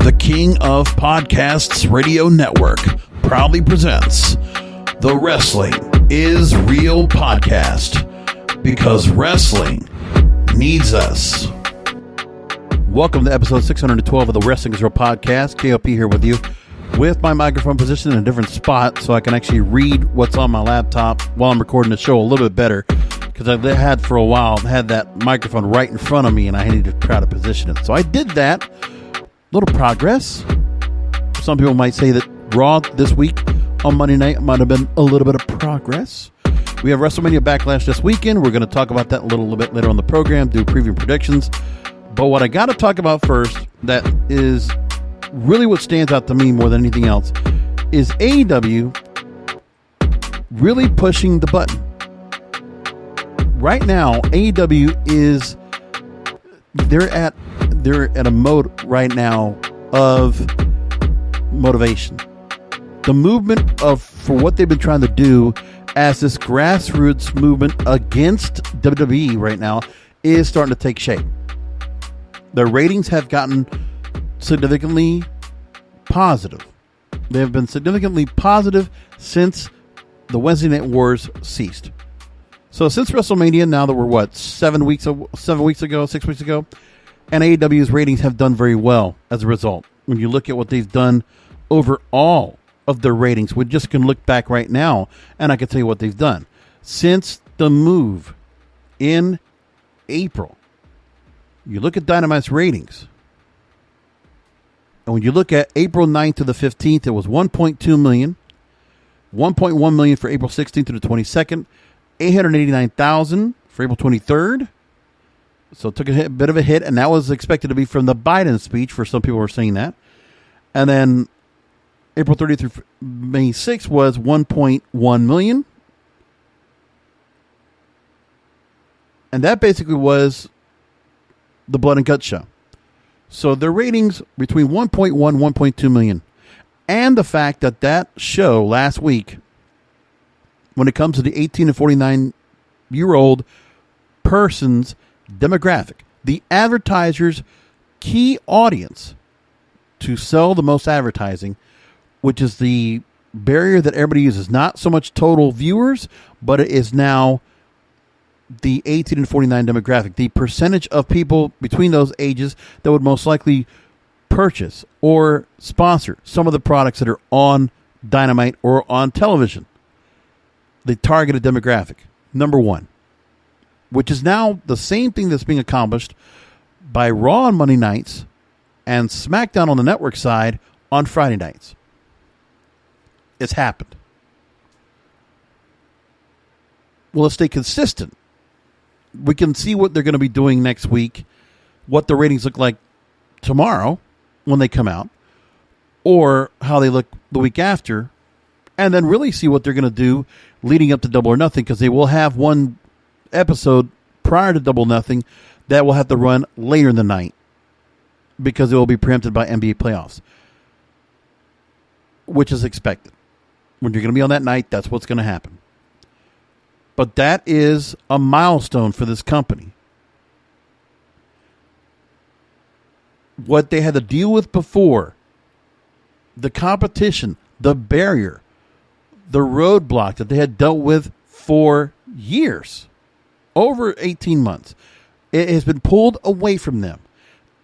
The King of Podcasts Radio Network proudly presents the Wrestling is Real podcast, because wrestling needs us. Welcome to episode 612 of the Wrestling is Real podcast. KOP here with you, with my microphone positioned in a different spot so I can actually read what's on my laptop while I'm recording the show a little bit better, because I've had for a while had that microphone right in front of me and I needed to try to position it. So I did that. Little progress. Some people might say that Raw this week on Monday night might have been a little bit of progress. We have Wrestlemania Backlash this weekend. We're going to talk about that a little bit later on the program, do preview predictions. But what I got to talk about first, that is really what stands out to me more than anything else, is AEW really pushing the button. Right now, AEW is they're at a mode right now of motivation. The movement for what they've been trying to do as this grassroots movement against WWE right now is starting to take shape. Their ratings have gotten significantly positive. They have been significantly positive since the Wednesday Night Wars ceased. So since WrestleMania, now that we're 6 weeks ago, and AEW's ratings have done very well as a result. When you look at what they've done over all of their ratings, we just can look back right now, and I can tell you what they've done. Since the move in April, you look at Dynamite's ratings, and when you look at April 9th to the 15th, it was 1.2 million, 1.1 million for April 16th to the 22nd, 889,000 for April 23rd. So it took a bit of a hit, and that was expected to be from the Biden speech, for some people were saying that. And then April 30th through May 6th was 1.1 million. And that basically was the Blood and Guts show. So their ratings between 1.1 and 1.2 million. And the fact that show last week, when it comes to the 18 to 49-year-old person's demographic, the advertiser's key audience to sell the most advertising, which is the barrier that everybody uses, not so much total viewers, but it is now the 18 and 49 demographic, the percentage of people between those ages that would most likely purchase or sponsor some of the products that are on Dynamite or on television. The targeted demographic, number one, which is now the same thing that's being accomplished by Raw on Monday nights and SmackDown on the network side on Friday nights. It's happened. Will it stay consistent? We can see what they're going to be doing next week, what the ratings look like tomorrow when they come out, or how they look the week after, and then really see what they're going to do leading up to Double or Nothing, because they will have one episode prior to Double Nothing that will have to run later in the night because it will be preempted by NBA playoffs, which is expected. When you're going to be on that night, that's what's going to happen. But that is a milestone for this company. What they had to deal with before, the competition, the barrier, the roadblock that they had dealt with for years, over 18 months, it has been pulled away from them.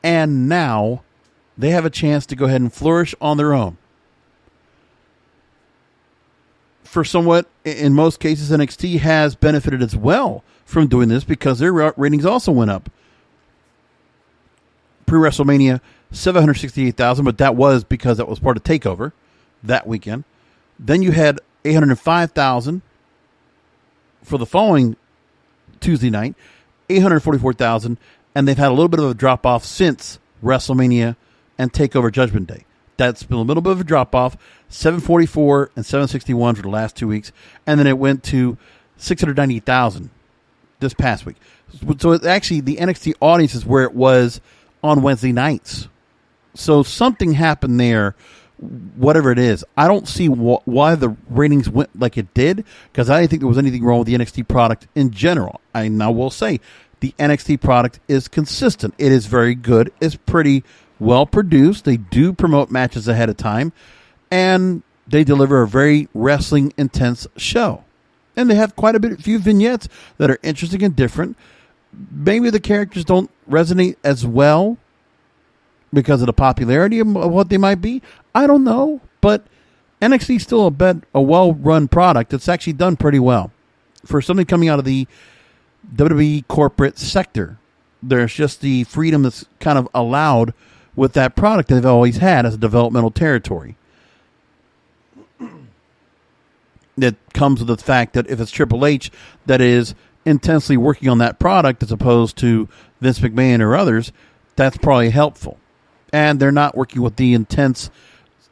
And now they have a chance to go ahead and flourish on their own. For somewhat, in most cases, NXT has benefited as well from doing this, because their ratings also went up. Pre-WrestleMania, 768,000, but that was because that was part of TakeOver that weekend. Then you had 805,000 for the following Tuesday night, 844,000, and they've had a little bit of a drop-off since WrestleMania and TakeOver Judgment Day. That's been a little bit of a drop-off, 744 and 761 for the last 2 weeks, and then it went to 690,000 this past week. So it's actually, the NXT audience is where it was on Wednesday nights. So something happened there, whatever it is. I don't see why the ratings went like it did, because I didn't think there was anything wrong with the NXT product in general. I will say the NXT product is consistent. It is very good. It's pretty well produced. They do promote matches ahead of time, and they deliver a very wrestling intense show. And they have quite a few vignettes that are interesting and different. Maybe the characters don't resonate as well because of the popularity of what they might be. I don't know, but NXT is still a well-run product. It's actually done pretty well. For something coming out of the WWE corporate sector, there's just the freedom that's kind of allowed with that product that they've always had as a developmental territory. That comes with the fact that if it's Triple H that is intensely working on that product as opposed to Vince McMahon or others, that's probably helpful. And they're not working with the intense,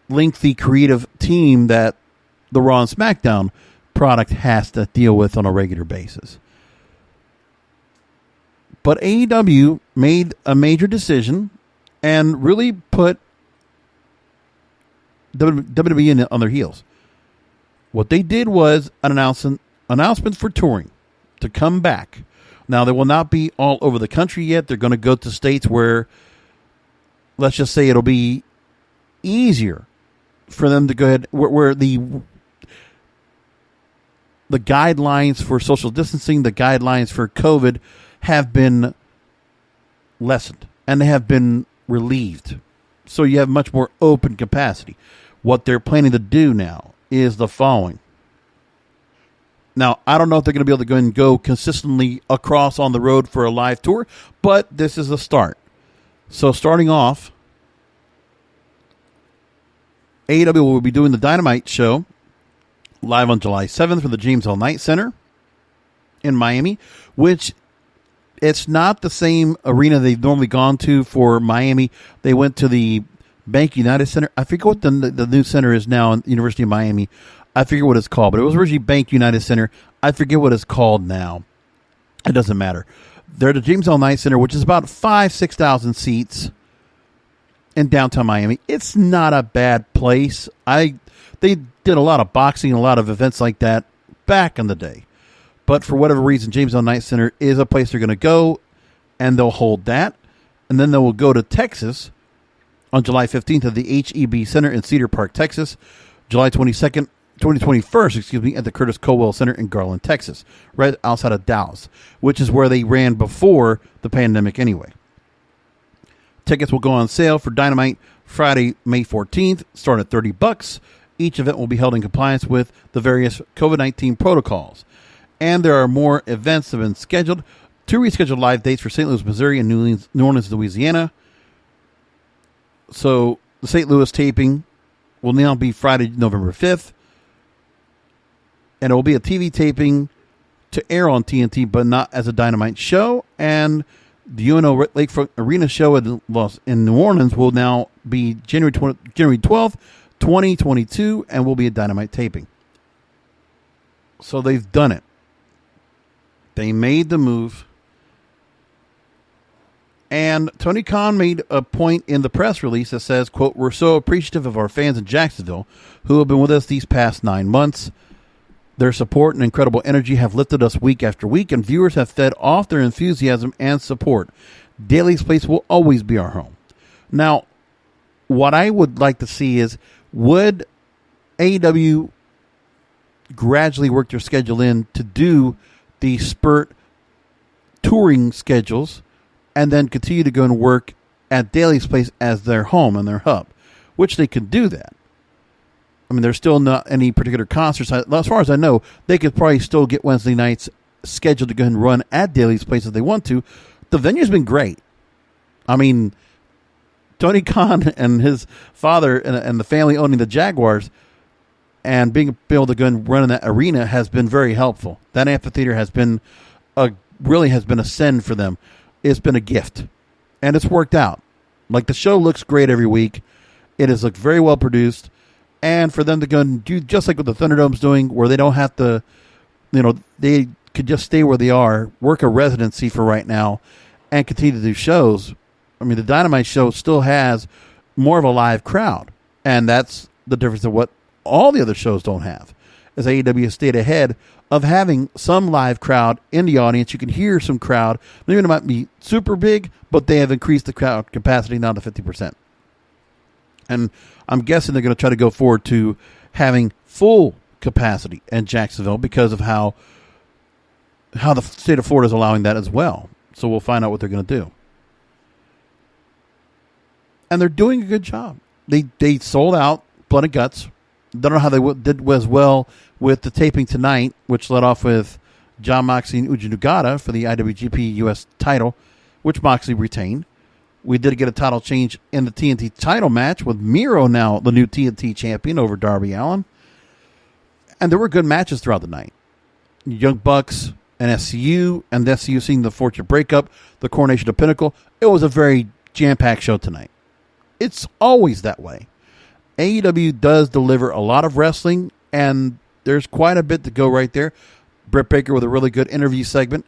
lengthy creative team that the Raw and SmackDown product has to deal with on a regular basis. But AEW made a major decision and really put WWE on their heels. What they did was an announcement for touring to come back. Now, they will not be all over the country yet. They're going to go to states where, let's just say, it'll be easier for them to go ahead, where the guidelines for social distancing, the guidelines for COVID have been lessened and they have been relieved. So you have much more open capacity. What they're planning to do now is the following. Now, I don't know if they're going to be able to go and go consistently across on the road for a live tour, but this is a start. So starting off, AEW will be doing the Dynamite show live on July 7th from the James L. Knight Center in Miami, which it's not the same arena they've normally gone to for Miami. They went to the Bank United Center. I forget what the new center is now in the University of Miami. I forget what it's called, but it was originally Bank United Center. I forget what it's called now. It doesn't matter. They're at the James L. Knight Center, which is about 6,000 seats in downtown Miami. It's not a bad place. They did a lot of boxing and a lot of events like that back in the day. But for whatever reason, James L. Knight Center is a place they're going to go, and they'll hold that. And then they will go to Texas on July 15th at the HEB Center in Cedar Park, Texas. July 21st, at the Curtis Cowell Center in Garland, Texas, right outside of Dallas, which is where they ran before the pandemic anyway. Tickets will go on sale for Dynamite Friday, May 14th, starting at $30. Each event will be held in compliance with the various COVID-19 protocols. And there are more events that have been scheduled. 2 rescheduled live dates for St. Louis, Missouri and New Orleans, Louisiana. So the St. Louis taping will now be Friday, November 5th. And it will be a TV taping to air on TNT, but not as a Dynamite show. And the UNO Lakefront Arena show in New Orleans will now be January 12th, 2022, and will be a Dynamite taping. So they've done it. They made the move. And Tony Khan made a point in the press release that says, quote, "We're so appreciative of our fans in Jacksonville who have been with us these past 9 months. Their support and incredible energy have lifted us week after week, and viewers have fed off their enthusiasm and support. Daly's Place will always be our home." Now, what I would like to see is, would AEW gradually work their schedule in to do the spurt touring schedules and then continue to go and work at Daly's Place as their home and their hub, which they could do that. I mean, there's still not any particular concerts. As far as I know, they could probably still get Wednesday nights scheduled to go and run at Daly's Place if they want to. The venue's been great. I mean, Tony Khan and his father and the family owning the Jaguars and being able to go and run in that arena has been very helpful. That amphitheater has been really has been a send for them. It's been a gift, and it's worked out. Like, the show looks great every week. It has looked very well produced, and for them to go and do just like what the Thunderdome's doing, where they don't have to, they could just stay where they are, work a residency for right now, and continue to do shows. I mean, the Dynamite show still has more of a live crowd, and that's the difference of what all the other shows don't have. As AEW has stayed ahead of having some live crowd in the audience. You can hear some crowd. Maybe it might be super big, but they have increased the crowd capacity now to 50%. And I'm guessing they're going to try to go forward to having full capacity in Jacksonville because of how the state of Florida is allowing that as well. So we'll find out what they're going to do. And they're doing a good job. They sold out Blood and Guts. Don't know how they did as well with the taping tonight, which led off with Jon Moxley and Uji Nagata for the IWGP US title, which Moxley retained. We did get a title change in the TNT title match with Miro now the new TNT champion over Darby Allin. And there were good matches throughout the night. Young Bucks and SCU, and the SCU seeing the Fortune breakup, the coronation of Pinnacle. It was a very jam-packed show tonight. It's always that way. AEW does deliver a lot of wrestling, and there's quite a bit to go right there. Britt Baker with a really good interview segment.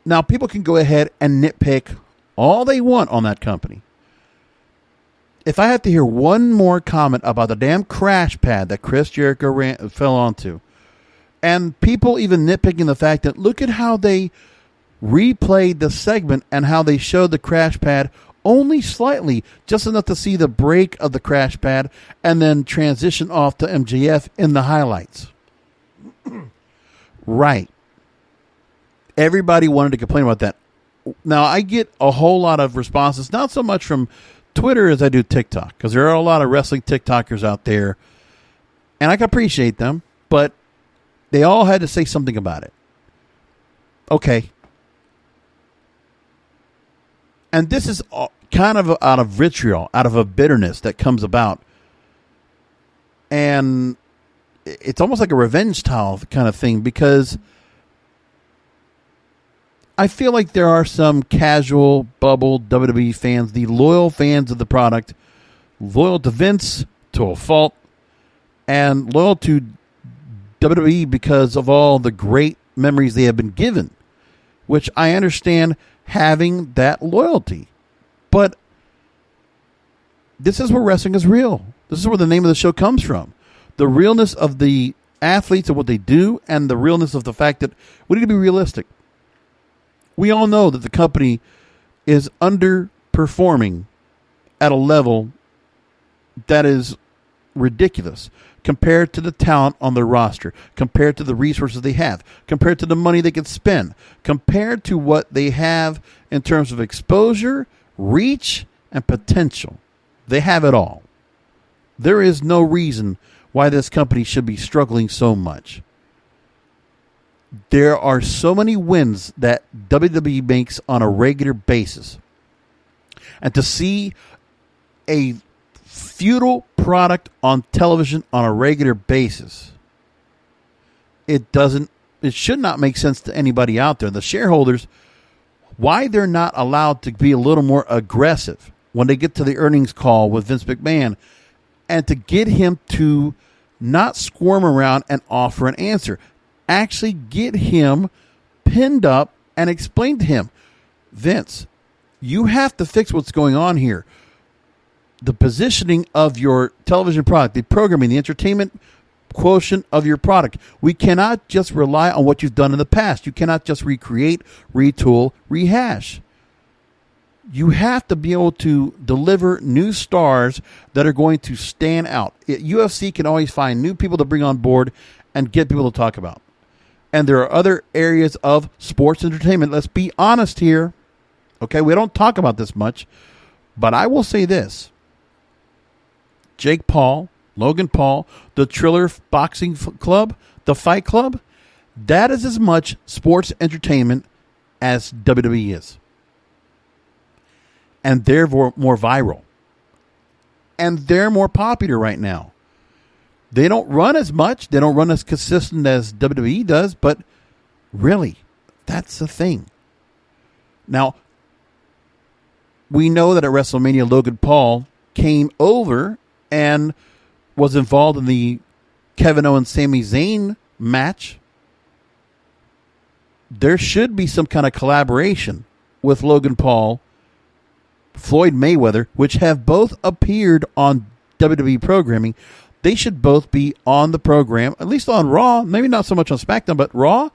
Now, people can go ahead and nitpick all they want on that company. If I have to hear one more comment about the damn crash pad that Chris Jericho fell onto, and people even nitpicking the fact that look at how they replayed the segment and how they showed the crash pad only slightly, just enough to see the break of the crash pad and then transition off to MJF in the highlights. Right. Everybody wanted to complain about that. Now, I get a whole lot of responses, not so much from Twitter as I do TikTok, because there are a lot of wrestling TikTokers out there, and I can appreciate them, but they all had to say something about it. Okay. And this is kind of out of vitriol, out of a bitterness that comes about. And it's almost like a revenge towel kind of thing, because I feel like there are some casual bubble WWE fans, the loyal fans of the product, loyal to Vince to a fault, and loyal to WWE because of all the great memories they have been given, which I understand having that loyalty. But this is where wrestling is real. This is where the name of the show comes from. The realness of the athletes and what they do, and the realness of the fact that we need to be realistic. We all know that the company is underperforming at a level that is ridiculous compared to the talent on their roster, compared to the resources they have, compared to the money they can spend, compared to what they have in terms of exposure, reach, and potential. They have it all. There is no reason why this company should be struggling so much. There are so many wins that WWE makes on a regular basis. And to see a feudal product on television on a regular basis, it should not make sense to anybody out there. The shareholders, why they're not allowed to be a little more aggressive when they get to the earnings call with Vince McMahon, and to get him to not squirm around and offer an answer. Actually get him pinned up and explain to him, Vince, you have to fix what's going on here. The positioning of your television product, the programming, the entertainment quotient of your product. We cannot just rely on what you've done in the past. You cannot just recreate, retool, rehash. You have to be able to deliver new stars that are going to stand out. UFC can always find new people to bring on board and get people to talk about. And there are other areas of sports entertainment. Let's be honest here. Okay, we don't talk about this much, but I will say this. Jake Paul, Logan Paul, the Triller Boxing Club, the Fight Club, that is as much sports entertainment as WWE is. And they're more viral. And they're more popular right now. They don't run as much. They don't run as consistent as WWE does, but really, that's the thing. Now, we know that at WrestleMania, Logan Paul came over and was involved in the Kevin Owens Sami Zayn match. There should be some kind of collaboration with Logan Paul, Floyd Mayweather, which have both appeared on WWE programming. They should both be on the program, at least on Raw, maybe not so much on SmackDown, but Raw.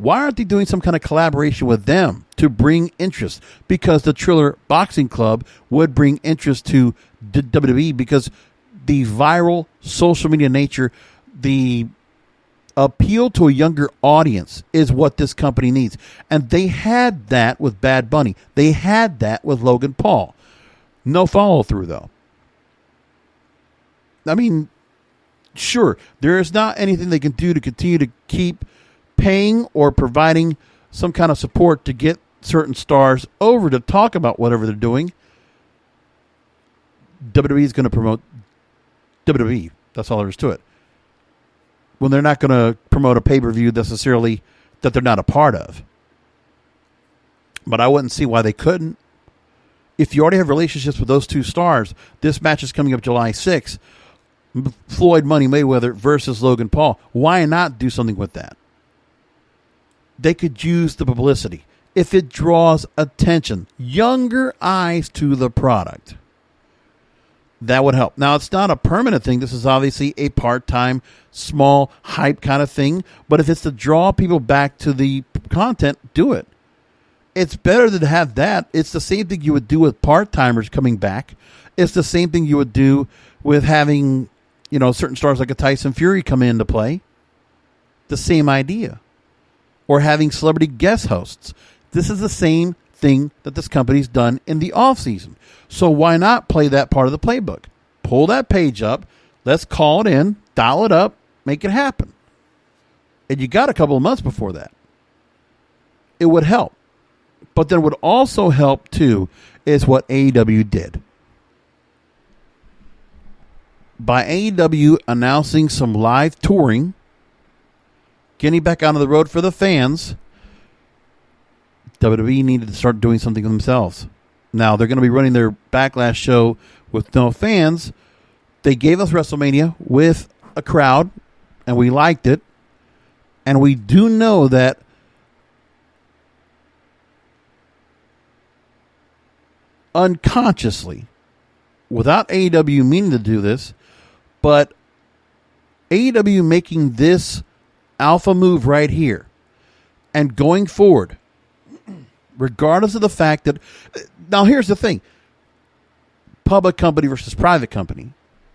Why aren't they doing some kind of collaboration with them to bring interest? Because the Triller Boxing Club would bring interest to WWE because the viral social media nature, the appeal to a younger audience is what this company needs. And they had that with Bad Bunny. They had that with Logan Paul. No follow through, though. I mean, sure, there is not anything they can do to continue to keep paying or providing some kind of support to get certain stars over to talk about whatever they're doing. WWE is going to promote WWE. That's all there is to it. When they're not going to promote a pay-per-view necessarily that they're not a part of. But I wouldn't see why they couldn't. If you already have relationships with those two stars, this match is coming up July 6th. Floyd Money Mayweather versus Logan Paul. Why not do something with that? They could use the publicity. If it draws attention, younger eyes to the product, that would help. Now, it's not a permanent thing. This is obviously a part-time, small, hype kind of thing. But if it's to draw people back to the content, do it. It's better to have that. It's the same thing you would do with part-timers coming back. It's the same thing you would do with having, certain stars like a Tyson Fury come into play. The same idea. Or having celebrity guest hosts. This is the same thing that this company's done in the off-season. So why not play that part of the playbook? Pull that page up. Let's call it in. Dial it up. Make it happen. And you got a couple of months before that. It would help. But then would also help, too, is what AEW did. By AEW announcing some live touring, getting back onto the road for the fans, WWE needed to start doing something themselves. Now, they're going to be running their Backlash show with no fans. They gave us WrestleMania with a crowd, and we liked it. And we do know that unconsciously, without AEW meaning to do this, but AEW making this alpha move right here and going forward, regardless of the fact that, now here's the thing, public company versus private company,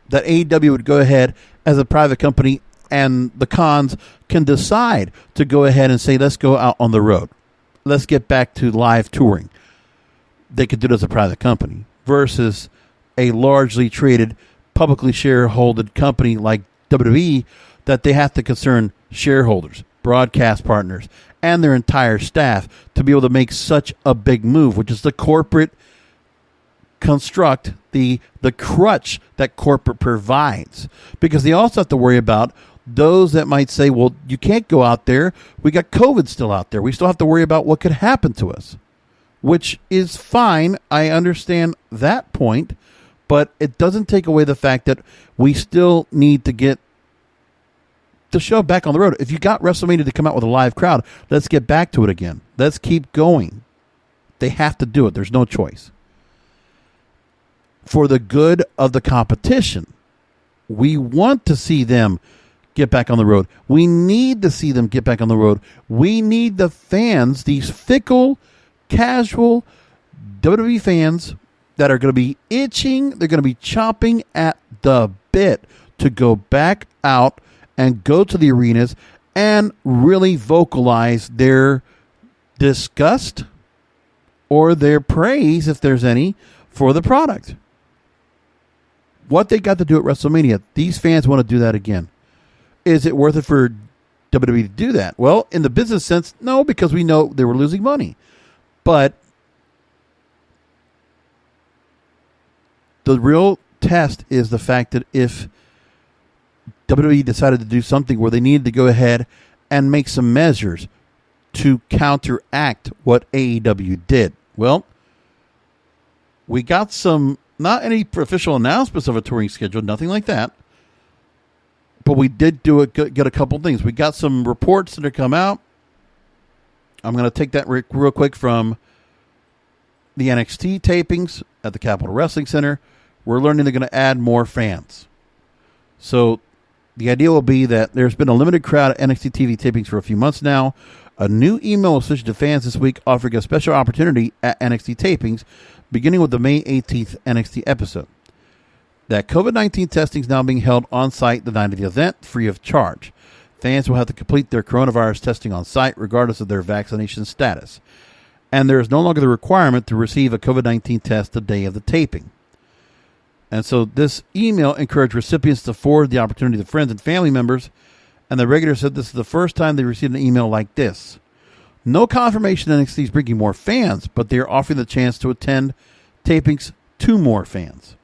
that AEW would go ahead as a private company and the cons can decide to go ahead and say, let's go out on the road. Let's get back to live touring. They could do it as a private company versus a largely traded, publicly shareholded company like WWE that they have to concern shareholders, broadcast partners, and their entire staff to be able to make such a big move, which is the corporate construct, the crutch that corporate provides. Because they also have to worry about those that might say, well, you can't go out there. We got COVID still out there. We still have to worry about what could happen to us, which is fine. I understand that point, but it doesn't take away the fact that we still need to get the show back on the road. If you got WrestleMania to come out with a live crowd, let's get back to it again. Let's keep going. They have to do it. There's no choice. For the good of the competition, we want to see them get back on the road. We need to see them get back on the road. We need the fans, these fickle, casual WWE fans that are going to be itching, they're going to be chomping at the bit to go back out and go to the arenas and really vocalize their disgust or their praise, if there's any, for the product. What they got to do at WrestleMania, these fans want to do that again. Is it worth it for WWE to do that? Well, in the business sense, no, because we know they were losing money. But the real test is the fact that if WWE decided to do something where they needed to go ahead and make some measures to counteract what AEW did. Well, we got some, not any official announcements of a touring schedule, nothing like that. But we did get a couple things. We got some reports that have come out. I'm going to take that real quick from the NXT tapings at the Capitol Wrestling Center. We're learning they're going to add more fans. So the idea will be that there's been a limited crowd at NXT TV tapings for a few months now, A new email was issued to fans this week offering a special opportunity at NXT tapings, beginning with the May 18th NXT episode. That COVID-19 testing is now being held on site the night of the event, free of charge. Fans will have to complete their coronavirus testing on site, regardless of their vaccination status. And there is no longer the requirement to receive a COVID-19 test the day of the taping. And so this email encouraged recipients to forward the opportunity to friends and family members. And the regular said this is the first time they received an email like this. No confirmation NXT is bringing more fans, but they are offering the chance to attend tapings to more fans.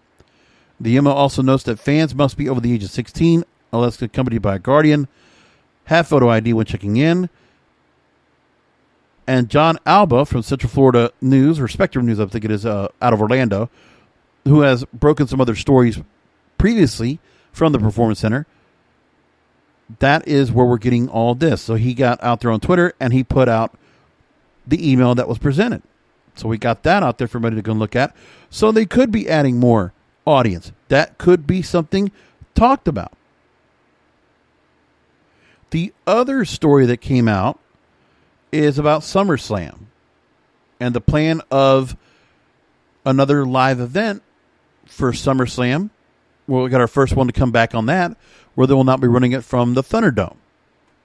The email also notes that fans must be over the age of 16, unless accompanied by a guardian, have photo ID when checking in. And John Alba from Central Florida News, or Spectrum News, I think it is, out of Orlando, who has broken some other stories previously from the Performance Center, that is where we're getting all this. So he got out there on Twitter and he put out the email that was presented. So we got that out there for everybody to go and look at. So they could be adding more audience. That could be something talked about. The other story that came out is about SummerSlam and the plan of another live event for SummerSlam. Well, we got our first one to come back on that, where they will not be running it from the Thunderdome.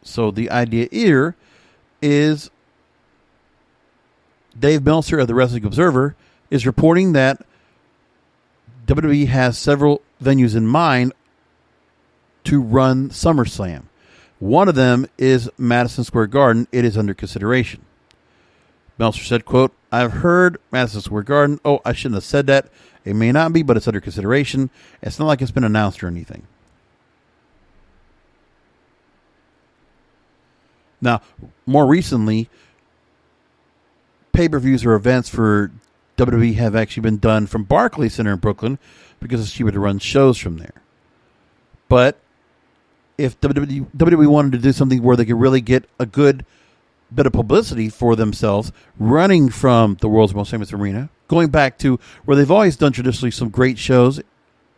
So the idea here is Dave Meltzer of the Wrestling Observer is reporting that WWE has several venues in mind to run SummerSlam. One of them is Madison Square Garden. It is under consideration. Meltzer said, quote, I've heard Madison Square Garden. Oh, I shouldn't have said that. It may not be, but it's under consideration. It's not like it's been announced or anything. Now, more recently, pay-per-views or events for WWE have actually been done from Barclays Center in Brooklyn because it's cheaper to run shows from there. But if WWE wanted to do something where they could really get a good bit of publicity for themselves, running from the world's most famous arena, going back to where they've always done traditionally some great shows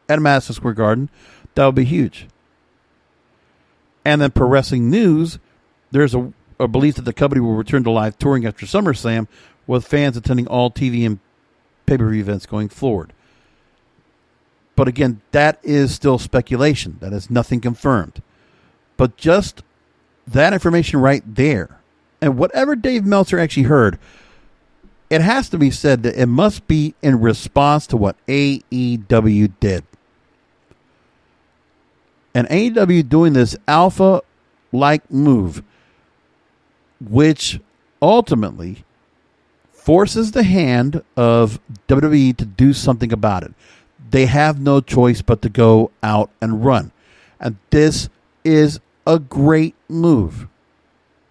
at Madison Square Garden, that would be huge. And then Pro Wrestling News, there's a belief that the company will return to live touring after SummerSlam, with fans attending all TV and pay-per-view events going forward. But again, that is still speculation. That is nothing confirmed. But just that information right there, and whatever Dave Meltzer actually heard, it has to be said that it must be in response to what AEW did. And AEW doing this alpha-like move, which ultimately forces the hand of WWE to do something about it. They have no choice but to go out and run. And this is a great move.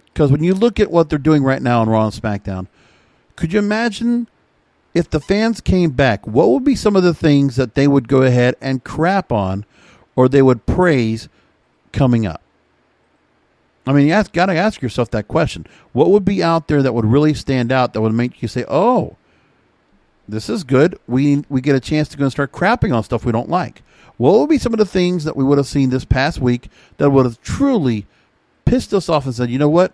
Because when you look at what they're doing right now on Raw and SmackDown, could you imagine if the fans came back, what would be some of the things that they would go ahead and crap on or they would praise coming up? I mean, you got to ask yourself that question. What would be out there that would really stand out that would make you say, oh, this is good. We get a chance to go and start crapping on stuff we don't like. What would be some of the things that we would have seen this past week that would have truly pissed us off and said, you know what?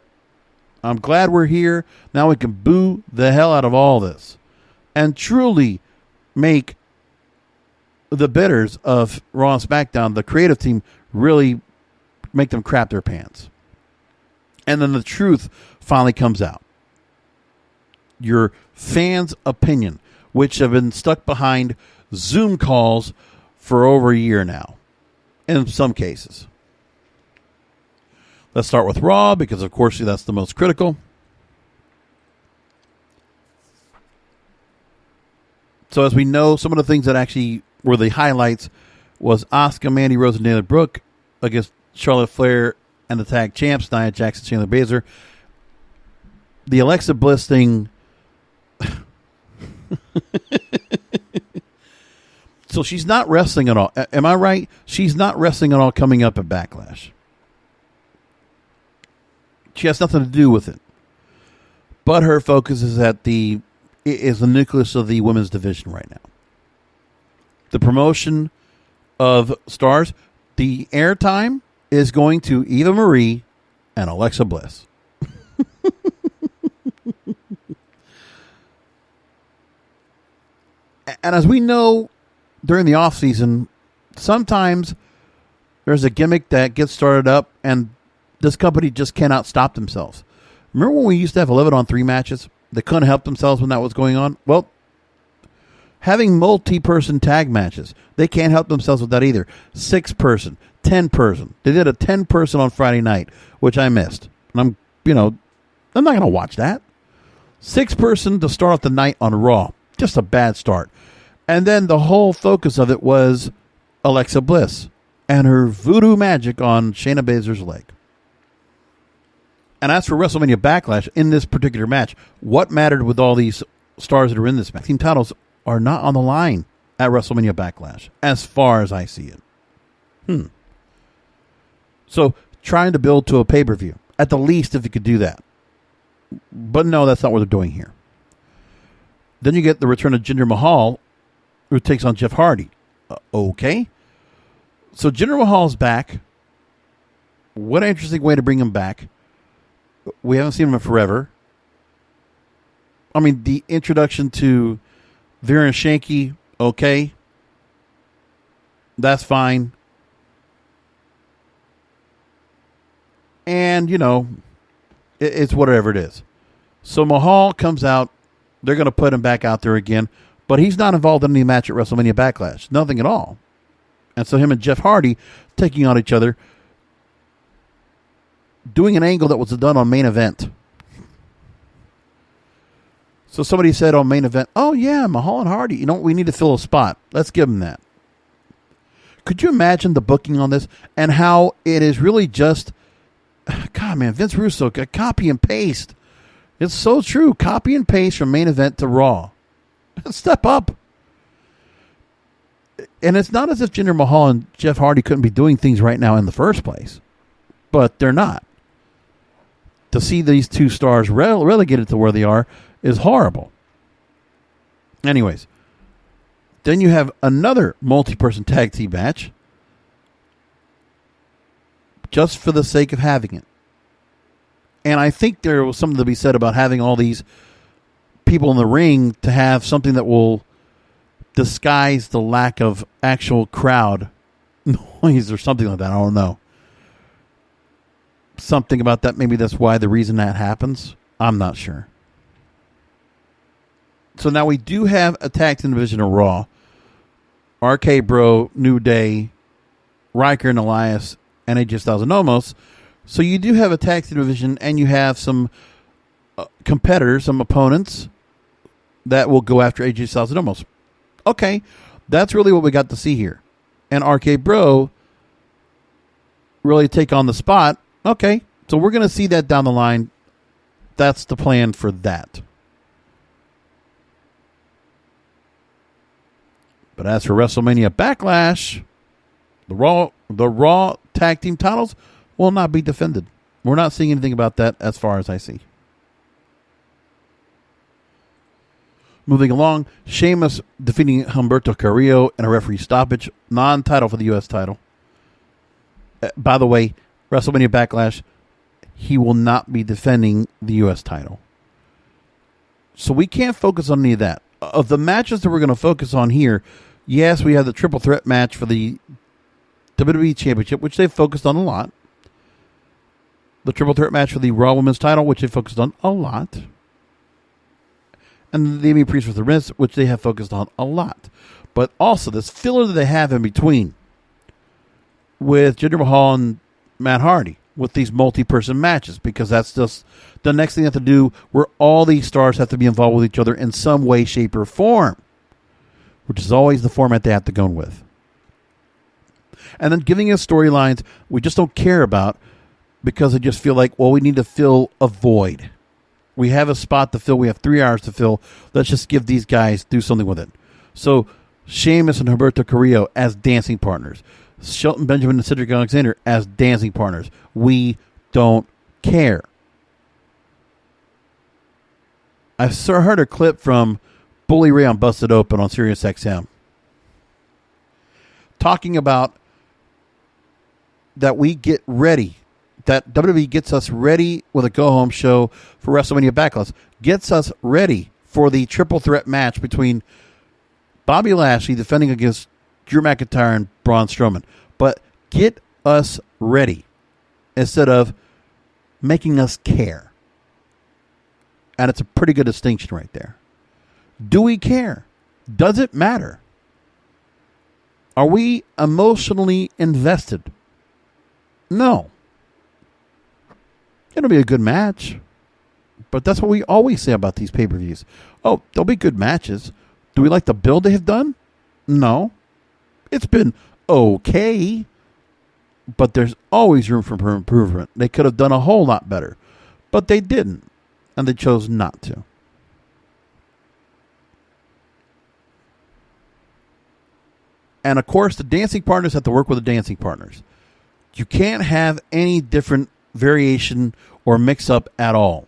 I'm glad we're here. Now we can boo the hell out of all this and truly make the bidders of Raw and SmackDown, the creative team, really make them crap their pants. And then the truth finally comes out. Your fans' opinion, which have been stuck behind Zoom calls for over a year now, in some cases. Let's start with Raw, because of course that's the most critical. So as we know, some of the things that actually were the highlights was Asuka, Mandy Rose, and Dana Brooke against Charlotte Flair and the tag champs, Nia Jax, Shayna Baszler. The Alexa Bliss thing. So she's not wrestling at all. Am I right? She's not wrestling at all coming up at Backlash. She has nothing to do with it. But her focus is the nucleus of the women's division right now. The promotion of stars, the airtime is going to Eva Marie and Alexa Bliss. And as we know, during the offseason, sometimes there's a gimmick that gets started up and this company just cannot stop themselves. Remember when we used to have 11-on-3 matches? They couldn't help themselves when that was going on? Well, having multi-person tag matches, they can't help themselves with that either. 6-person, 10-person. They did a 10-person on Friday night, which I missed. And I'm not going to watch that. 6-person to start off the night on Raw. Just a bad start. And then the whole focus of it was Alexa Bliss and her voodoo magic on Shayna Baszler's leg. And as for WrestleMania Backlash, in this particular match, what mattered with all these stars that are in this match? Team titles are not on the line at WrestleMania Backlash, as far as I see it. So, trying to build to a pay-per-view. At the least, if you could do that. But no, that's not what they're doing here. Then you get the return of Jinder Mahal, who takes on Jeff Hardy. Okay. So Jinder Mahal's back. What an interesting way to bring him back. We haven't seen him in forever. I mean, the introduction to Vera and Shanky, okay. That's fine. And, it's whatever it is. So Mahal comes out. They're going to put him back out there again. But he's not involved in any match at WrestleMania Backlash. Nothing at all. And so him and Jeff Hardy taking on each other, doing an angle that was done on Main Event. So somebody said on Main Event, oh yeah, Mahal and Hardy, we need to fill a spot. Let's give them that. Could you imagine the booking on this and how it is really just, God man, Vince Russo, copy and paste. It's so true. Copy and paste from Main Event to Raw. Step up. And it's not as if Jinder Mahal and Jeff Hardy couldn't be doing things right now in the first place. But they're not. To see these two stars relegated to where they are is horrible. Anyways. Then you have another multi-person tag team match. Just for the sake of having it. And I think there was something to be said about having all these people in the ring to have something that will disguise the lack of actual crowd noise or something like that. I don't know. Something about that. Maybe that's why the reason that happens. I'm not sure. So now we do have a tag team division of Raw. RK Bro, New Day, Riker and Elias, and AJ Styles and Omos. So you do have a tag team division, and you have some competitors, some opponents that will go after AJ Styles and Omos. Okay, that's really what we got to see here. And RK Bro really take on the spot. Okay, so we're going to see that down the line. That's the plan for that. But as for WrestleMania Backlash, the Raw tag team titles will not be defended. We're not seeing anything about that as far as I see. Moving along, Sheamus defeating Humberto Carrillo in a referee stoppage, non-title for the U.S. title. By the way, WrestleMania Backlash, he will not be defending the U.S. title. So we can't focus on any of that. Of the matches that we're going to focus on here, yes, we have the triple threat match for the WWE Championship, which they've focused on a lot. The triple threat match for the Raw Women's title, which they've focused on a lot. And the Damian Priest with the Miz, which they have focused on a lot. But also this filler that they have in between with Jinder Mahal and Matt Hardy with these multi-person matches, because that's just the next thing they have to do, where all these stars have to be involved with each other in some way, shape, or form, which is always the format they have to go with. And then giving us storylines we just don't care about because they just feel like, well, we need to fill a void. We have a spot to fill. We have 3 hours to fill. Let's just give these guys, do something with it. So Sheamus and Humberto Carrillo as dancing partners. Shelton Benjamin and Cedric Alexander as dancing partners. We don't care. I heard a clip from Bully Ray on Busted Open on Sirius XM talking about that we get ready, that WWE gets us ready with a go-home show for WrestleMania Backlash, gets us ready for the triple threat match between Bobby Lashley defending against Drew McIntyre and Braun Strowman. But get us ready instead of making us care. And it's a pretty good distinction right there. Do we care? Does it matter? Are we emotionally invested? No. It'll be a good match. But that's what we always say about these pay-per-views. Oh, there'll be good matches. Do we like the build they have done? No. It's been okay. But there's always room for improvement. They could have done a whole lot better. But they didn't. And they chose not to. And of course, the dancing partners have to work with the dancing partners. You can't have any different variation or mix-up at all.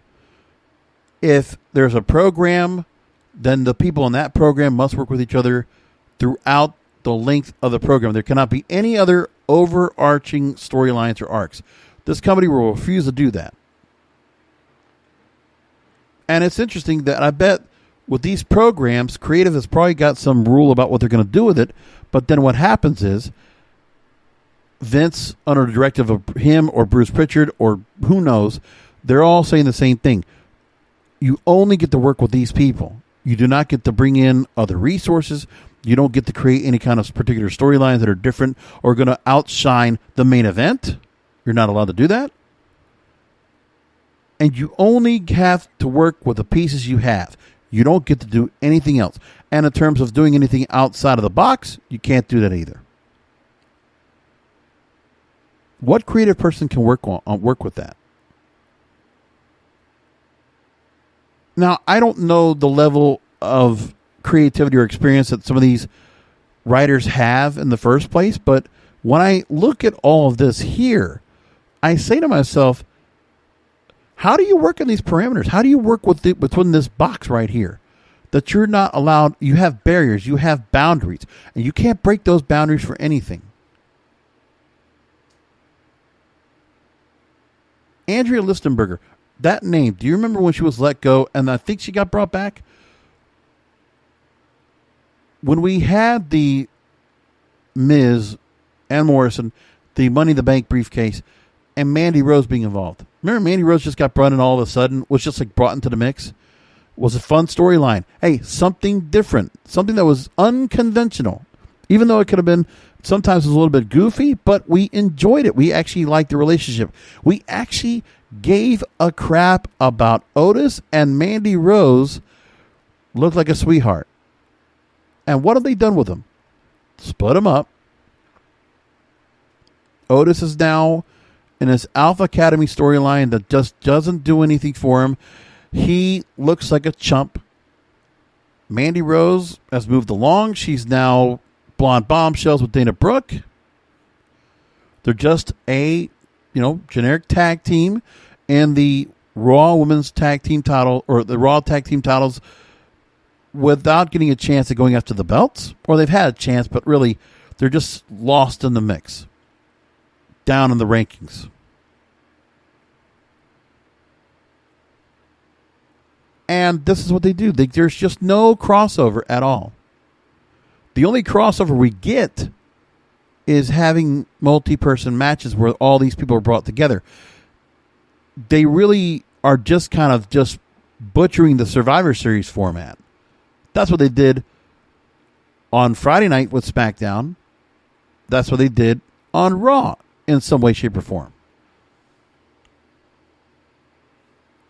If there's a program, then the people in that program must work with each other throughout the length of the program. There cannot be any other overarching storylines or arcs. This company will refuse to do that. And it's interesting that I bet with these programs, creative has probably got some rule about what they're going to do with it. But then what happens is Vince, under the directive of him or Bruce Pritchard or who knows, they're all saying the same thing. You only get to work with these people. You do not get to bring in other resources. You don't get to create any kind of particular storylines that are different or going to outshine the main event. You're not allowed to do that. And you only have to work with the pieces you have. You don't get to do anything else. And in terms of doing anything outside of the box, you can't do that either. What creative person can work with that? Now, I don't know the level of creativity or experience that some of these writers have in the first place, but when I look at all of this here, I say to myself, how do you work in these parameters? How do you work within this box right here? That you're not allowed, you have barriers, you have boundaries, and you can't break those boundaries for anything. Andrea Listenberger, that name, do you remember when she was let go and I think she got brought back? When we had the Miz and Morrison, the Money in the Bank briefcase, and Mandy Rose being involved. Remember Mandy Rose just got brought in all of a sudden, was just like brought into the mix? Was a fun storyline. Hey, something different. Something that was unconventional. Even though it could have been, sometimes it was a little bit goofy, but we enjoyed it. We actually liked the relationship. We actually gave a crap about Otis, and Mandy Rose looked like a sweetheart. And what have they done with them? Split them up. Otis is now in his Alpha Academy storyline that just doesn't do anything for him. He looks like a chump. Mandy Rose has moved along. She's now blonde bombshells with Dana Brooke. They're just a, generic tag team, and the Raw Women's Tag Team title, or the Raw Tag Team titles, without getting a chance at going after the belts, or they've had a chance, but really they're just lost in the mix, down in the rankings. And this is what they do. There's just no crossover at all. The only crossover we get is having multi-person matches where all these people are brought together. They really are just kind of just butchering the Survivor Series format. That's what they did on Friday night with SmackDown. That's what they did on Raw in some way, shape, or form.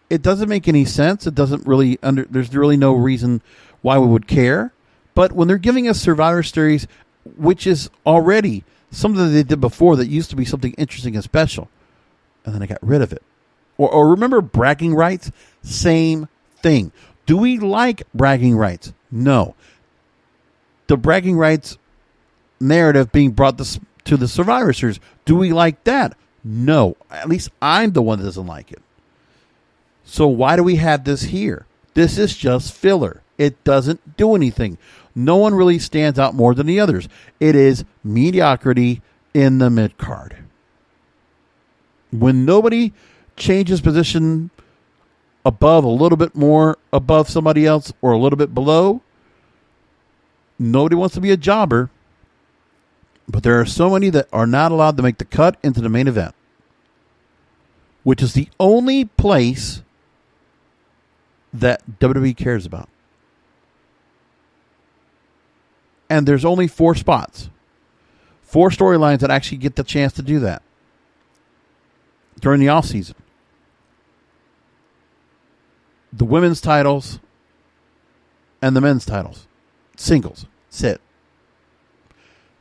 It doesn't make any sense. It doesn't really there's really no reason why we would care. But when they're giving us Survivor Series, which is already something that they did before that used to be something interesting and special, and then I got rid of it. Or remember bragging rights? Same thing. Do we like bragging rights? No. The bragging rights narrative being brought to the Survivor Series, do we like that? No. At least I'm the one that doesn't like it. So why do we have this here? This is just filler. It doesn't do anything. No one really stands out more than the others. It is mediocrity in the mid-card. When nobody changes position above a little bit more above somebody else or a little bit below, Nobody wants to be a jobber, but there are so many that are not allowed to make the cut into the main event, which is the only place that WWE cares about. And there's only 4 spots, 4 storylines that actually get the chance to do that during the offseason. The women's titles and the men's titles. Singles. That's it.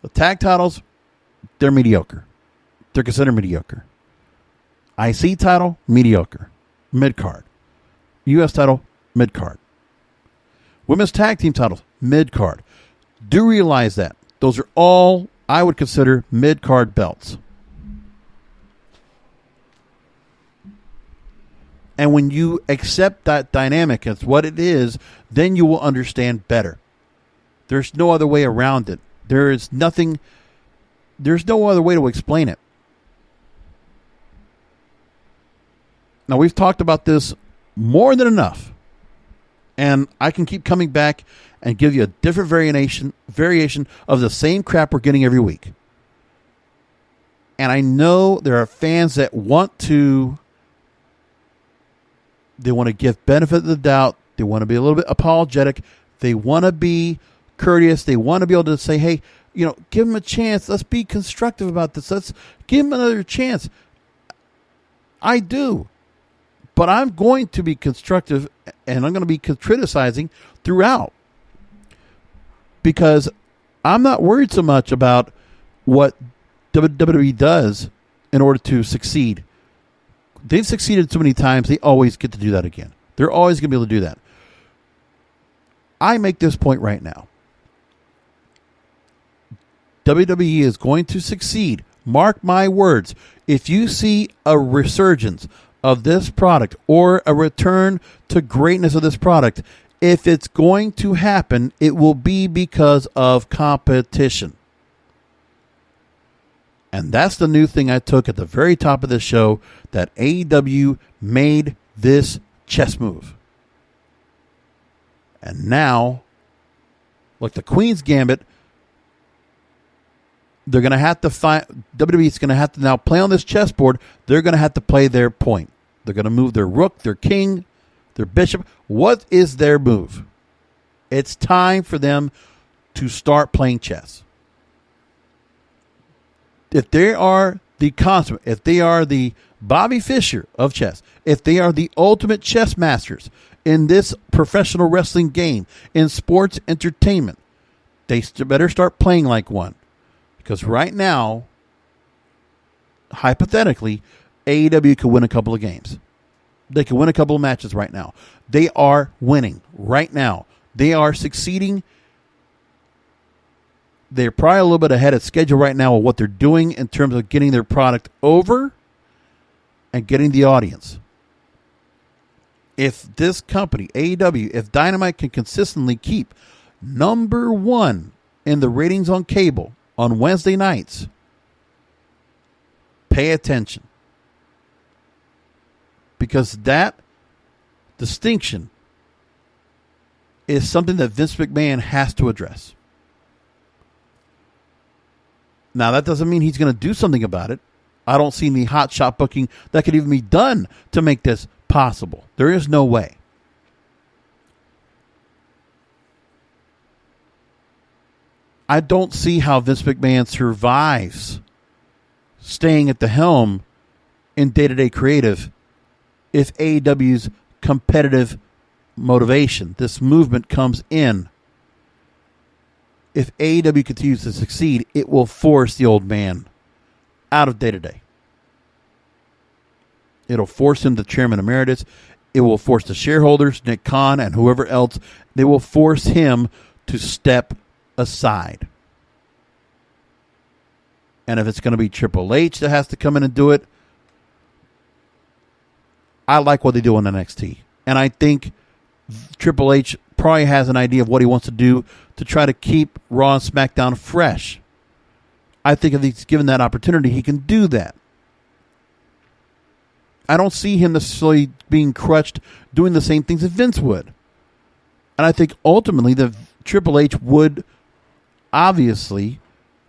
The tag titles, they're mediocre. They're considered mediocre. IC title, mediocre. Mid-card. U.S. title, mid-card. Women's tag team titles, mid-card. Do realize that. Those are all I would consider mid-card belts. And when you accept that dynamic as what it is, then you will understand better. There's no other way around it. There's no other way to explain it. Now, we've talked about this more than enough. And I can keep coming back and give you a different variation of the same crap we're getting every week. And I know there are fans that want to give benefit of the doubt. They want to be a little bit apologetic. They want to be courteous. They want to be able to say, hey, give them a chance. Let's be constructive about this. Let's give them another chance. I do. But I'm going to be constructive, and I'm going to be criticizing throughout. Because I'm not worried so much about what WWE does in order to succeed. They've succeeded so many times, they always get to do that again. They're always going to be able to do that. I make this point right now. WWE is going to succeed. Mark my words. If you see a resurgence of this product or a return to greatness of this product, if it's going to happen, it will be because of competition. And that's the new thing I took at the very top of the show, that AEW made this chess move. And now, like the Queen's Gambit, they're going to have to find, WWE's going to have to now play on this chessboard. They're going to have to play their point. They're going to move their rook, their king, their bishop. What is their move? It's time for them to start playing chess. If they are the consummate, if they are the Bobby Fischer of chess, if they are the ultimate chess masters in this professional wrestling game, in sports entertainment, they better start playing like one. Because right now, hypothetically, AEW could win a couple of games. They could win a couple of matches right now. They are winning right now. They are succeeding. They're probably a little bit ahead of schedule right now of what they're doing in terms of getting their product over and getting the audience. If this company, AEW, if Dynamite can consistently keep number 1 in the ratings on cable on Wednesday nights, pay attention. Because that distinction is something that Vince McMahon has to address. Now, that doesn't mean he's going to do something about it. I don't see any hot shot booking that could even be done to make this possible. There is no way. I don't see how Vince McMahon survives staying at the helm in day-to-day creative if AEW's competitive motivation, this movement, comes in. If AEW continues to succeed, it will force the old man out of day-to-day. It'll force him the chairman emeritus. It will force the shareholders, Nick Khan and whoever else, they will force him to step aside. And if it's going to be Triple H that has to come in and do it, I like what they do on NXT. And I think Triple H probably has an idea of what he wants to do to try to keep Raw and SmackDown fresh. I think if he's given that opportunity, he can do that. I don't see him necessarily being crutched doing the same things that Vince would. And I think ultimately the Triple H would obviously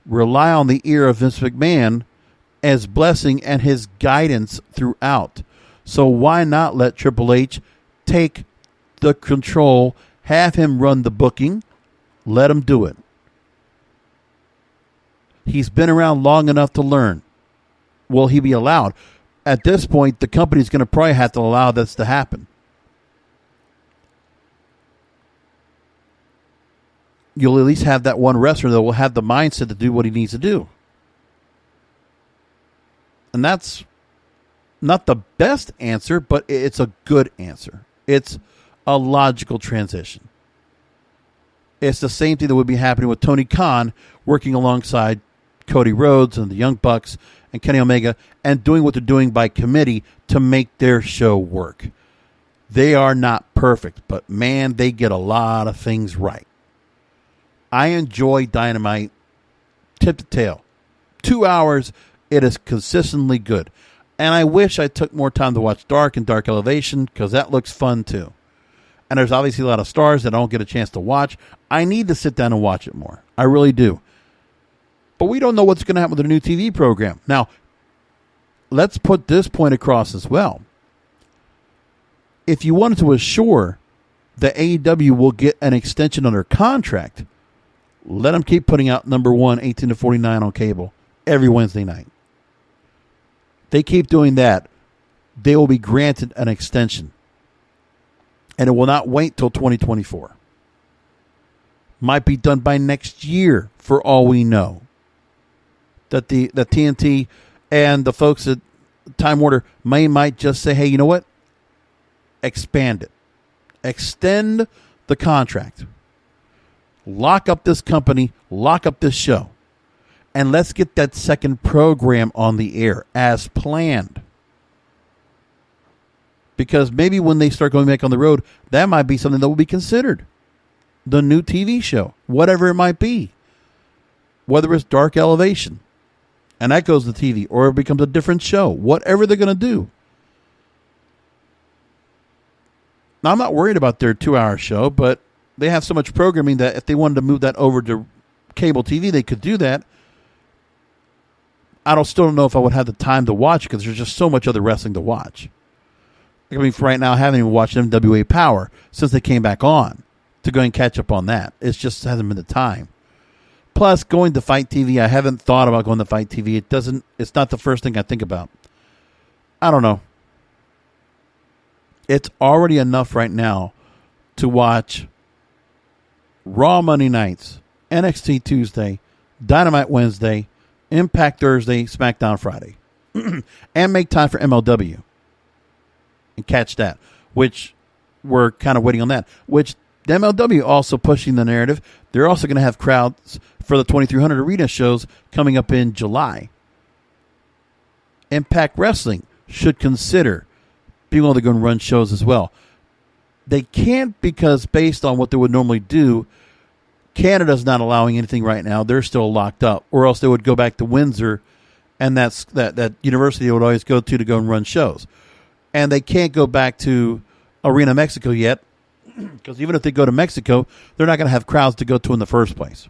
rely on the ear of Vince McMahon as blessing and his guidance throughout. So why not let Triple H take the control, have him run the booking, let him do it. He's been around long enough to learn. Will he be allowed? At this point, the company's going to probably have to allow this to happen. You'll at least have that one wrestler that will have the mindset to do what he needs to do. And that's not the best answer, but it's a good answer. It's a logical transition. It's the same thing that would be happening with Tony Khan working alongside Cody Rhodes and the Young Bucks and Kenny Omega and doing what they're doing by committee to make their show work. They are not perfect, but man, they get a lot of things right. I enjoy Dynamite tip to tail. 2 hours, it is consistently good. And I wish I took more time to watch Dark and Dark Elevation because that looks fun too. And there's obviously a lot of stars that I don't get a chance to watch. I need to sit down and watch it more. I really do. But we don't know what's going to happen with the new TV program. Now, let's put this point across as well. If you wanted to assure that AEW will get an extension on their contract, let them keep putting out number 1, 18 to 49 on cable every Wednesday night. They keep doing that, they will be granted an extension. And it will not wait till 2024. Might be done by next year, for all we know. That the TNT and the folks at Time Warner might just say, hey, you know what? Expand it. Extend the contract. Lock up this company. Lock up this show. And let's get that second program on the air as planned. Because maybe when they start going back on the road, that might be something that will be considered. The new TV show. Whatever it might be. Whether it's Dark Elevation. And that goes to TV. Or it becomes a different show. Whatever they're going to do. Now, I'm not worried about their 2-hour show. But they have so much programming that if they wanted to move that over to cable TV, they could do that. Still don't know if I would have the time to watch because there's just so much other wrestling to watch. I mean, for right now, I haven't even watched NWA Power since they came back on to go and catch up on that. It just hasn't been the time. Plus, going to Fight TV, I haven't thought about going to Fight TV. It's not the first thing I think about. I don't know. It's already enough right now to watch Raw Monday nights, NXT Tuesday, Dynamite Wednesday, Impact Thursday, SmackDown Friday. And make time for MLW. And catch that, which we're kind of waiting on that, which the MLW also pushing the narrative. They're also going to have crowds for the 2300 arena shows coming up in July. Impact Wrestling should consider being able to go and run shows as well. They can't because based on what they would normally do, Canada's not allowing anything right now. They're still locked up, or else they would go back to Windsor, and that's that university they would always go to go and run shows. And they can't go back to Arena Mexico yet, because even if they go to Mexico, they're not going to have crowds to go to in the first place.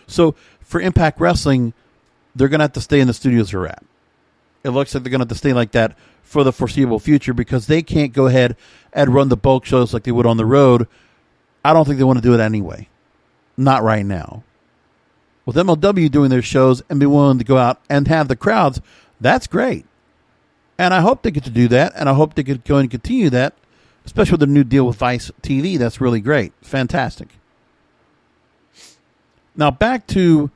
So for Impact Wrestling, they're going to have to stay in the studios they're at. It looks like they're going to have to stay like that for the foreseeable future because they can't go ahead and run the bulk shows like they would on the road. I don't think they want to do it anyway. Not right now. With MLW doing their shows and be willing to go out and have the crowds, that's great. And I hope they get to do that, and I hope they could go and continue that, especially with the new deal with Vice TV. That's really great. Fantastic. Now, back to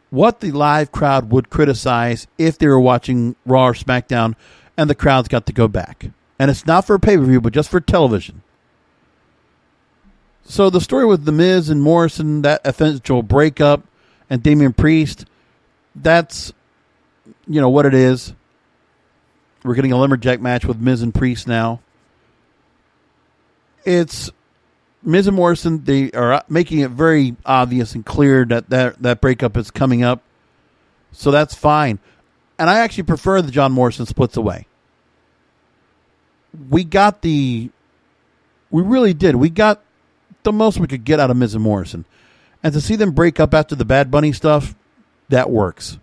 what the live crowd would criticize if they were watching Raw or SmackDown and the crowds got to go back. And it's not for a pay-per-view, but just for television. So the story with The Miz and Morrison, that eventual breakup, and Damian Priest, that's, what it is. We're getting a Lumberjack match with Miz and Priest now. It's Miz and Morrison. They are making it very obvious and clear that breakup is coming up. So that's fine. And I actually prefer the John Morrison splits away. We really did. We got the most we could get out of Miz and Morrison. And to see them break up after the Bad Bunny stuff, that works.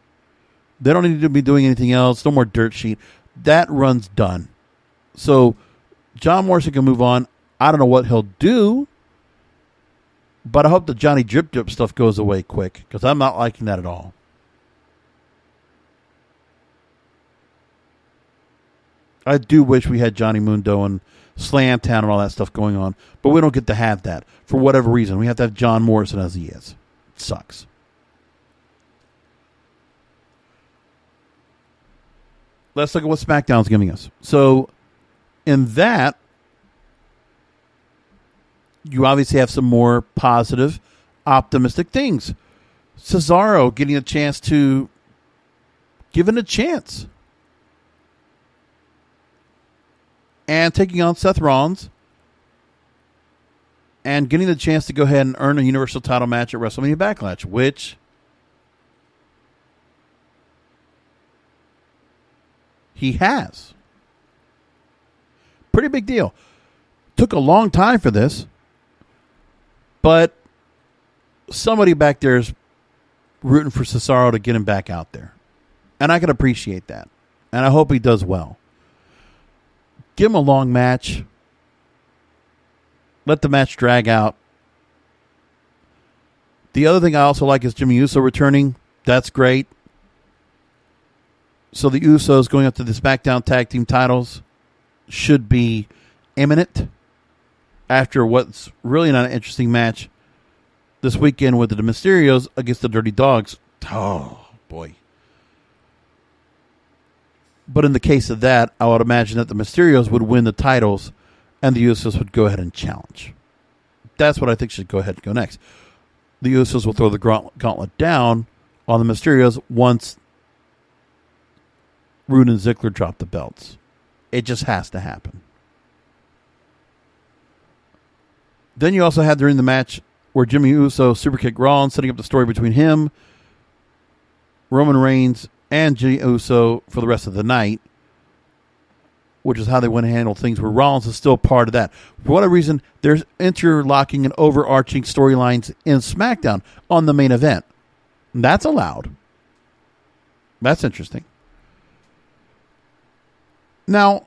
They don't need to be doing anything else. No more dirt sheet. That run's done. So John Morrison can move on. I don't know what he'll do, but I hope the Johnny Drip Drip stuff goes away quick, because I'm not liking that at all. I do wish we had Johnny Mundo and Slam Town and all that stuff going on, but we don't get to have that for whatever reason. We have to have John Morrison as he is. It sucks. Let's look at what SmackDown's giving us. So, in that, you obviously have some more positive, optimistic things. Cesaro getting a chance to give it a chance. And taking on Seth Rollins. And getting the chance to go ahead and earn a Universal title match at WrestleMania Backlash, which he has. Pretty big deal. Took a long time for this, but somebody back there is rooting for Cesaro to get him back out there. And I can appreciate that. And I hope he does well. Give him a long match. Let the match drag out. The other thing I also like is Jimmy Uso returning. That's great. So the Usos going up to the SmackDown Tag Team titles should be imminent after what's really not an interesting match this weekend with the Mysterios against the Dirty Dawgs. Oh, boy. But in the case of that, I would imagine that the Mysterios would win the titles and the Usos would go ahead and challenge. That's what I think should go ahead and go next. The Usos will throw the gauntlet down on the Mysterios once Roode and Ziggler drop the belts. It just has to happen. Then you also had during the match where Jimmy Uso superkicked Rollins, setting up the story between him, Roman Reigns, and Jimmy Uso for the rest of the night, which is how they want to handle things, where Rollins is still part of that. For whatever reason, there's interlocking and overarching storylines in SmackDown on the main event. And that's allowed. That's interesting. Now,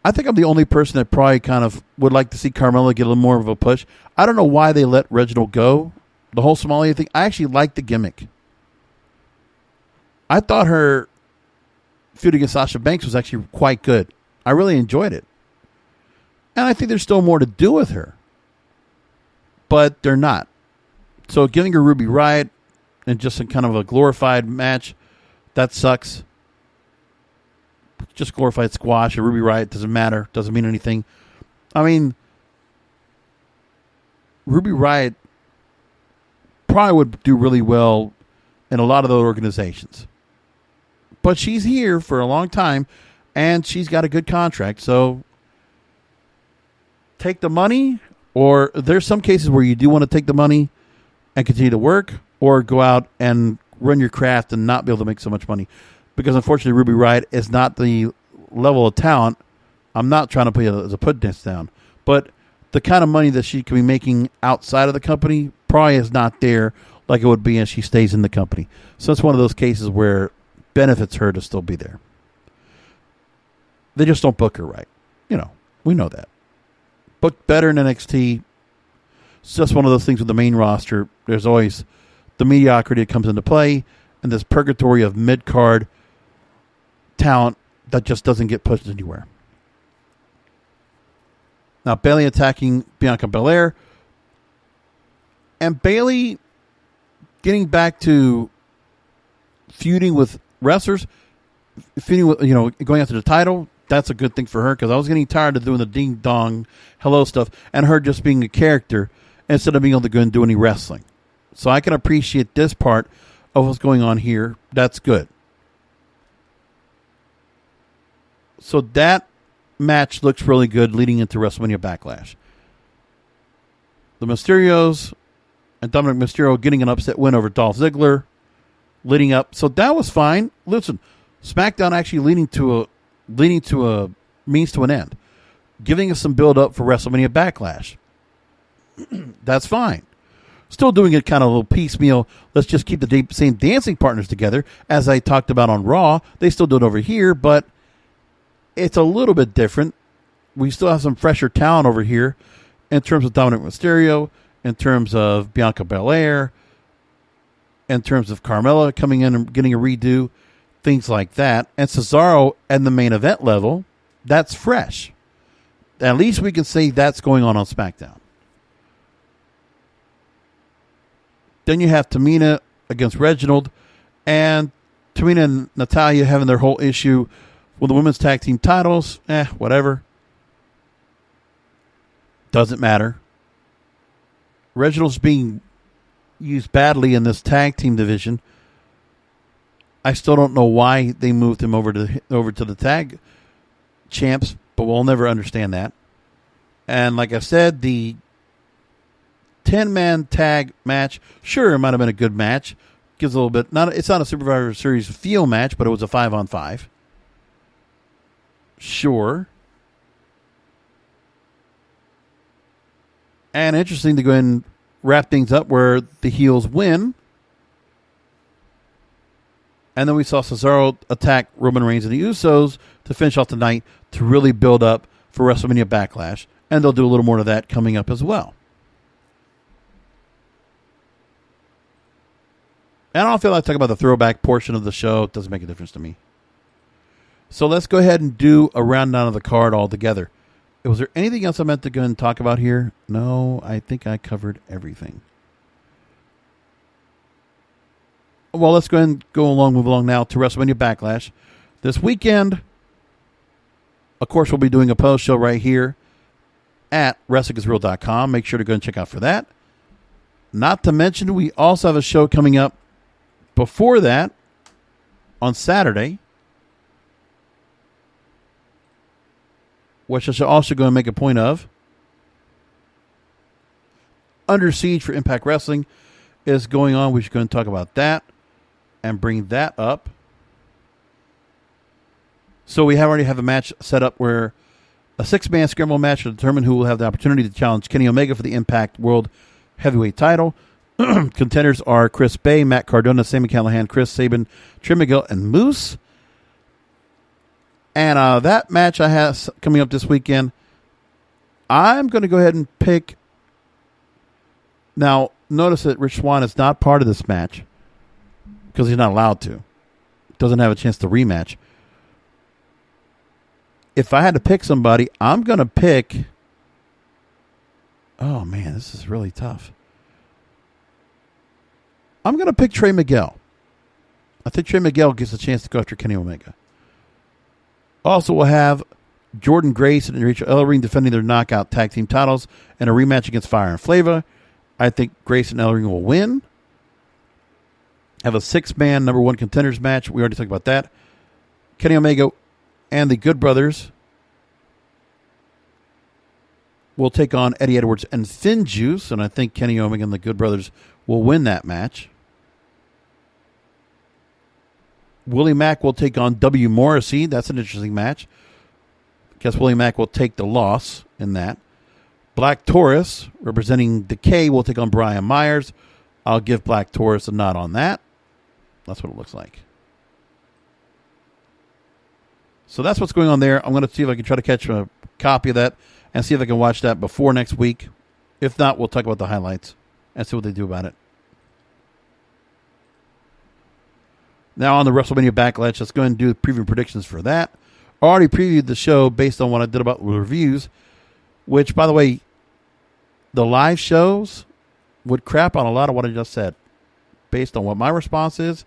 I think I'm the only person that probably kind of would like to see Carmella get a little more of a push. I don't know why they let Reginald go. The whole Somalia thing, I actually like the gimmick. I thought her feud against Sasha Banks was actually quite good. I really enjoyed it. And I think there's still more to do with her. But they're not. So giving her Ruby Riott and just in kind of a glorified match, that sucks. Just glorified squash or Ruby Riott, doesn't matter. Doesn't mean anything. I mean, Ruby Riott probably would do really well in a lot of those organizations. But she's here for a long time, and she's got a good contract. So take the money, or there's some cases where you do want to take the money and continue to work, or go out and run your craft and not be able to make so much money. Because unfortunately, Ruby Riott is not the level of talent. I'm not trying to put it as a put this down, but the kind of money that she can be making outside of the company probably is not there like it would be as she stays in the company. So it's one of those cases where benefits her to still be there. They just don't book her right. You know, we know that. Booked better in NXT. It's just one of those things with the main roster. There's always the mediocrity that comes into play and this purgatory of mid-card talent that just doesn't get pushed anywhere. Now, Bayley attacking Bianca Belair. And Bayley getting back to feuding with wrestlers, feuding with, going after the title. That's a good thing for her, because I was getting tired of doing the ding-dong hello stuff and her just being a character instead of being able to go and do any wrestling. So I can appreciate this part of what's going on here. That's good. So that match looks really good leading into WrestleMania Backlash. The Mysterios and Dominik Mysterio getting an upset win over Dolph Ziggler leading up. So that was fine. Listen, SmackDown actually leading to a means to an end, giving us some build up for WrestleMania Backlash. That's fine. Still doing it kind of a little piecemeal. Let's just keep the same dancing partners together. As I talked about on Raw, they still do it over here, but it's a little bit different. We still have some fresher talent over here in terms of Dominik Mysterio, in terms of Bianca Belair, in terms of Carmella coming in and getting a redo, things like that. And Cesaro at the main event level, that's fresh. At least we can say that's going on SmackDown. Then you have Tamina against Reginald, and Tamina and Natalya having their whole issue with the women's tag team titles. Whatever. Doesn't matter. Reginald's being used badly in this tag team division. I still don't know why they moved him over to the tag champs, but we'll never understand that. And like I said, the 10-man tag match, sure, it might have been a good match. Gives a little bit, it's not a Survivor Series feel match, but it was a 5-on-5. Sure. And interesting to go ahead and wrap things up where the heels win. And then we saw Cesaro attack Roman Reigns and the Usos to finish off the night to really build up for WrestleMania Backlash. And they'll do a little more of that coming up as well. And I don't feel like talking about the throwback portion of the show. It doesn't make a difference to me. So let's go ahead and do a rundown of the card altogether. Was there anything else I meant to go and talk about here? No, I think I covered everything. Well, let's go ahead and move along now to WrestleMania Backlash. This weekend, of course, we'll be doing a post show right here at WrestlingIsReal.com. Make sure to go and check out for that. Not to mention, we also have a show coming up before that on Saturday, which I should also go and make a point of. Under Siege for Impact Wrestling is going on. We should go and talk about that and bring that up. So we already have a match set up where a 6-man scramble match will determine who will have the opportunity to challenge Kenny Omega for the Impact World Heavyweight title. Contenders are Chris Bay, Matt Cardona, Sami Callihan, Chris Sabin, Trey Miguel, and Moose. And that match I have coming up this weekend, I'm going to go ahead and pick. Now, notice that Rich Swann is not part of this match because he's not allowed to. Doesn't have a chance to rematch. If I had to pick somebody, I'm going to pick. Oh, man, this is really tough. I'm going to pick Trey Miguel. I think Trey Miguel gets a chance to go after Kenny Omega. Also, we'll have Jordan Grace and Rachel Ellering defending their knockout tag team titles in a rematch against Fire and Flavor. I think Grace and Ellering will win. Have a 6-man number 1 contenders match. We already talked about that. Kenny Omega and the Good Brothers will take on Eddie Edwards and Finn Juice, and I think Kenny Omega and the Good Brothers will win that match. Willie Mack will take on W. Morrissey. That's an interesting match. Guess Willie Mack will take the loss in that. Black Taurus, representing Decay, will take on Brian Myers. I'll give Black Taurus a nod on that. That's what it looks like. So that's what's going on there. I'm going to see if I can try to catch a copy of that and see if I can watch that before next week. If not, we'll talk about the highlights and see what they do about it. Now on the WrestleMania Backlash, let's go ahead and do preview predictions for that. I already previewed the show based on what I did about the reviews, which, by the way, the live shows would crap on a lot of what I just said. Based on what my response is,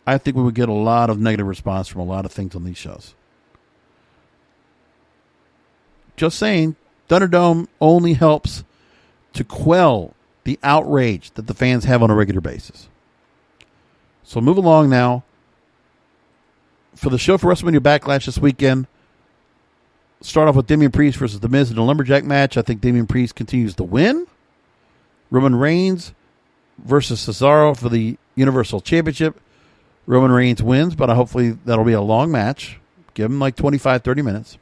I think we would get a lot of negative response from a lot of things on these shows. Just saying, Thunderdome only helps to quell the outrage that the fans have on a regular basis. So move along now. For the show for WrestleMania Backlash this weekend, start off with Damian Priest versus The Miz in a Lumberjack match. I think Damian Priest continues to win. Roman Reigns versus Cesaro for the Universal Championship. Roman Reigns wins, but hopefully that'll be a long match. Give him like 25, 30 minutes.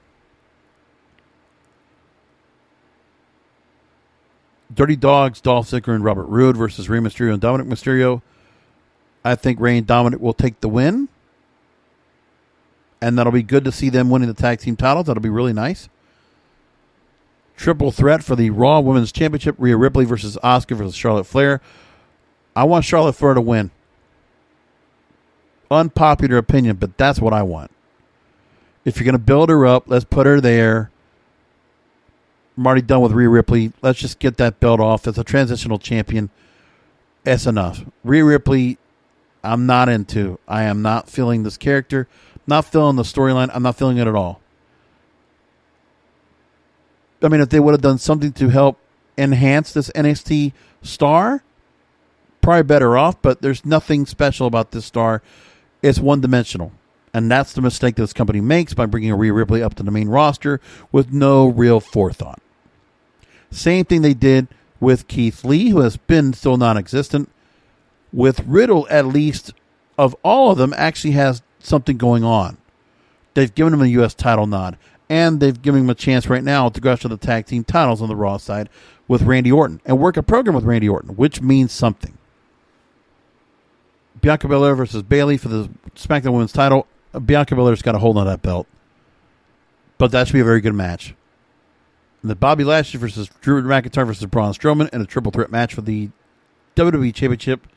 Dirty Dawgs, Dolph Ziggler and Robert Roode versus Rey Mysterio and Dominik Mysterio. I think Rey and Dominik will take the win. And that'll be good to see them winning the tag team titles. That'll be really nice. Triple threat for the Raw Women's Championship. Rhea Ripley versus Asuka versus Charlotte Flair. I want Charlotte Flair to win. Unpopular opinion, but that's what I want. If you're going to build her up, let's put her there. I'm already done with Rhea Ripley. Let's just get that belt off. As a transitional champion, that's enough. Rhea Ripley, I'm not into. I am not feeling this character. Not feeling the storyline. I'm not feeling it at all. I mean, if they would have done something to help enhance this NXT star, probably better off, but there's nothing special about this star. It's one-dimensional. And that's the mistake this company makes by bringing Rhea Ripley up to the main roster with no real forethought. Same thing they did with Keith Lee, who has been still non-existent. With Riddle, at least, of all of them, actually has something going on. They've given him a U.S. title nod, and they've given him a chance right now to go after the tag team titles on the Raw side with Randy Orton and work a program with Randy Orton, which means something. Bianca Belair versus Bayley for the SmackDown Women's title. Bianca Belair's got a hold on that belt, but that should be a very good match. And the Bobby Lashley versus Drew McIntyre versus Braun Strowman in a triple threat match for the WWE Championship.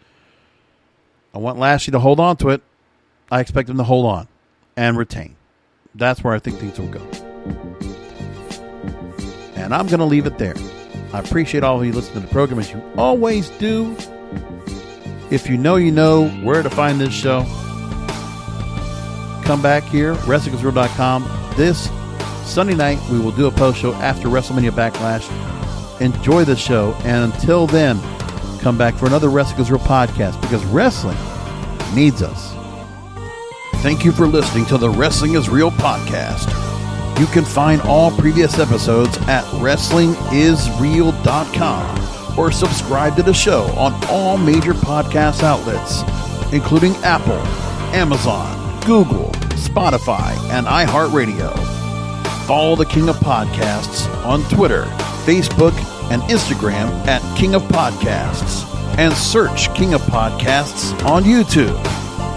I want Lashley to hold on to it. I expect him to hold on and retain. That's where I think things will go. And I'm going to leave it there. I appreciate all of you listening to the program, as you always do. If you know where to find this show. Come back here, WrestlingIsReal.com. This Sunday night, we will do a post show after WrestleMania Backlash. Enjoy the show. And until then, come back for another Wrestling is Real podcast, because wrestling needs us. Thank you for listening to the Wrestling is Real podcast. You can find all previous episodes at WrestlingIsReal.com or subscribe to the show on all major podcast outlets, including Apple, Amazon, Google, Spotify, and iHeartRadio. Follow the King of Podcasts on Twitter, Facebook, and Instagram at King of Podcasts, and search King of Podcasts on YouTube,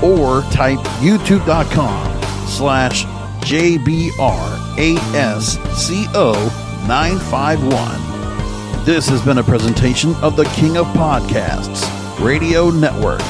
or type youtube.com/JBRASCO951. This has been a presentation of the King of Podcasts Radio Network.